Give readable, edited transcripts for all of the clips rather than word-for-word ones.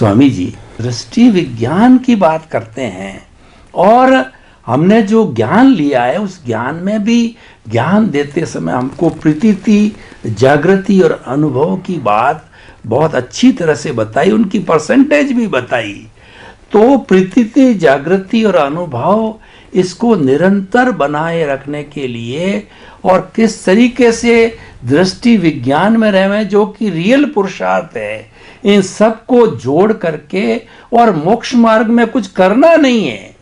स्वामी जी, दृष्टि विज्ञान की बात करते हैं और हमने जो ज्ञान लिया है उस ज्ञान में भी ज्ञान देते समय हमको प्रतीति, जागृति और अनुभव की बात बहुत अच्छी तरह से बताई, उनकी परसेंटेज भी बताई। तो प्रतीति, जागृति और अनुभव इसको निरंतर बनाए रखने के लिए और किस तरीके से दृष्टि विज्ञान में रहें जो कि रियल पुरुषार्थ है, इन सबको जोड़ करके, और मोक्ष मार्ग में कुछ करना नहीं है,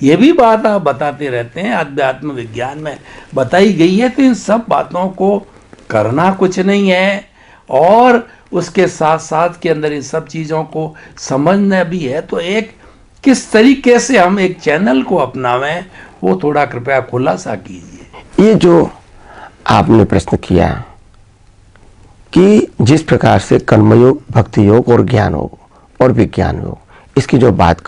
ये भी बात आप बताते रहते हैं, अध्यात्म विज्ञान में बताई गई है। तो इन सब बातों को करना कुछ नहीं है और उसके साथ साथ के अंदर इन सब चीज़ों को समझना भी है। तो एक किस तरीके से हम एक चैनल को अपनावें, वो थोड़ा कृपया खुलासा कीजिए। ये जो आपने प्रश्न किया कि जिस प्रकार से कर्मयोग, भक्ति योग और ज्ञान योग और विज्ञान योग, इसकी जो बात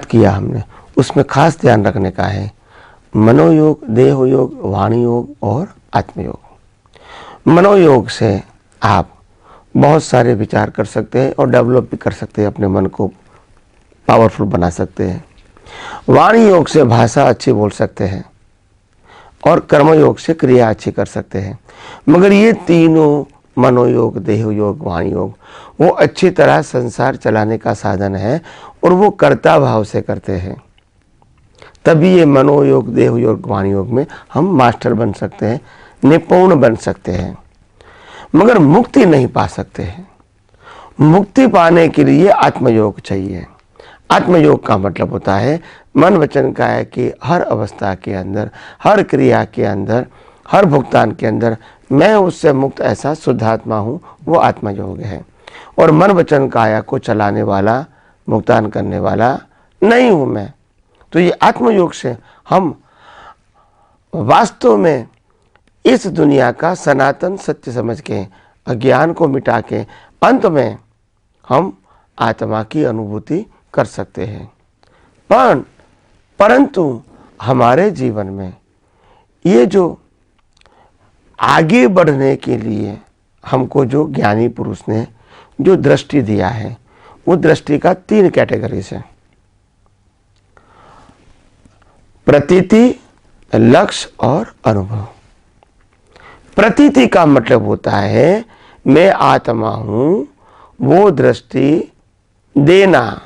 किया हमने, उसमें खास ध्यान रखने का है मनोयोग, देह योग, वाणी योग और आत्मयोग। मनोयोग से आप बहुत सारे विचार कर सकते हैं और डेवलप भी कर सकते हैं, अपने मन को पावरफुल बना सकते हैं। वाणी योग से भाषा अच्छी बोल सकते हैं और कर्मयोग से क्रिया अच्छी कर सकते हैं। मगर ये तीनों, मनोयोग, देह योग, वाणी योग, वो अच्छी तरह संसार चलाने का साधन है और वो कर्ता भाव से करते हैं। तभी ये मनोयोग, देह योग, वाणी योग में हम मास्टर बन सकते हैं, निपुण बन सकते हैं, मगर मुक्ति नहीं पा सकते हैं। मुक्ति पाने के लिए आत्मयोग चाहिए। आत्मयोग का मतलब होता है मन वचन काया की हर अवस्था के अंदर, हर क्रिया के अंदर, हर भुगतान के अंदर मैं उससे मुक्त ऐसा शुद्धात्मा हूँ, वो आत्मयोग है। और मन वचन काया को चलाने वाला, भुगतान करने वाला नहीं हूँ मैं। तो ये आत्मयोग से हम वास्तव में इस दुनिया का सनातन सत्य समझ के, अज्ञान को मिटा के, अंत में हम आत्मा की अनुभूति कर सकते हैं। परंतु हमारे जीवन में ये जो आगे बढ़ने के लिए हमको जो ज्ञानी पुरुष ने जो दृष्टि दिया है, वो दृष्टि का 3 कैटेगरीज है: प्रतीति, लक्ष्य और अनुभव। प्रतीति का मतलब होता है मैं आत्मा हूं, वो दृष्टि देना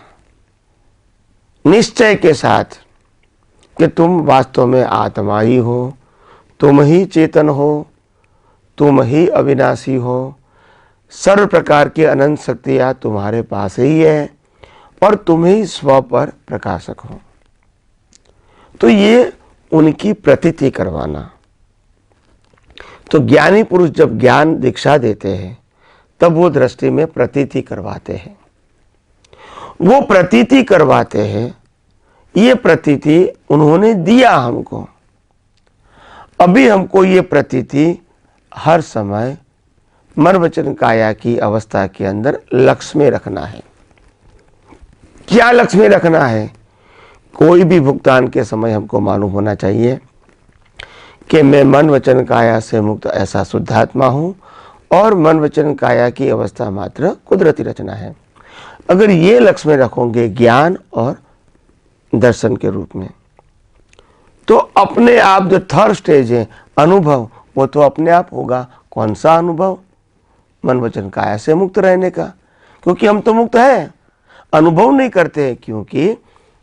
निश्चय के साथ कि तुम वास्तव में आत्मा ही हो, तुम ही चेतन हो, तुम ही अविनाशी हो, सर्व प्रकार की अनंत शक्तियाँ तुम्हारे पास ही है और तुम ही स्व पर प्रकाशक हो। तो ये उनकी प्रतीति करवाना। तो ज्ञानी पुरुष जब ज्ञान दीक्षा देते हैं तब वो दृष्टि में प्रतीति करवाते हैं, वो प्रतीति करवाते हैं। ये प्रतीति उन्होंने दिया हमको, अभी हमको ये प्रतीति हर समय मन वचन काया की अवस्था के अंदर लक्ष्य में रखना है। क्या लक्ष्य में रखना है? कोई भी भुगतान के समय हमको मालूम होना चाहिए कि मैं मन वचन काया से मुक्त ऐसा शुद्धात्मा हूँ और मन वचन काया की अवस्था मात्र कुदरती रचना है। अगर ये लक्ष्य में रखोगे ज्ञान और दर्शन के रूप में, तो अपने आप जो थर्ड स्टेज है अनुभव, वो तो अपने आप होगा। कौन सा अनुभव? मन वचन काया से मुक्त रहने का, क्योंकि हम तो मुक्त हैं, अनुभव नहीं करते हैं क्योंकि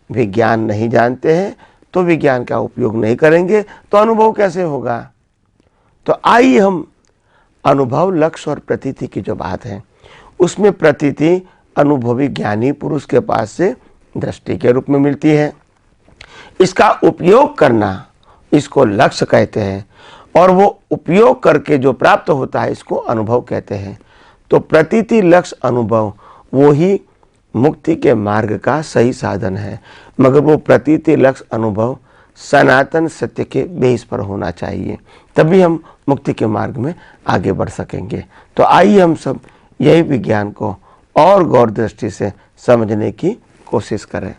विज्ञान नहीं जानते हैं। तो विज्ञान का उपयोग नहीं करेंगे तो अनुभव कैसे होगा? तो आइए हम अनुभव, लक्ष्य और प्रतीति की जो बात है, उसमें प्रतीति अनुभवी ज्ञानी पुरुष के पास से दृष्टि के रूप में मिलती है। इसका उपयोग करना, इसको लक्ष्य कहते हैं, और वो उपयोग करके जो प्राप्त होता है इसको अनुभव कहते हैं। तो प्रतीति, लक्ष्य, अनुभव वो ही मुक्ति के मार्ग का सही साधन है, मगर वो प्रतीति, लक्ष्य, अनुभव सनातन सत्य के बेस पर होना चाहिए, तभी हम मुक्ति के मार्ग में आगे बढ़ सकेंगे। तो आइए हम सब यही विज्ञान को और गौर दृष्टि से समझने की कोशिश करें।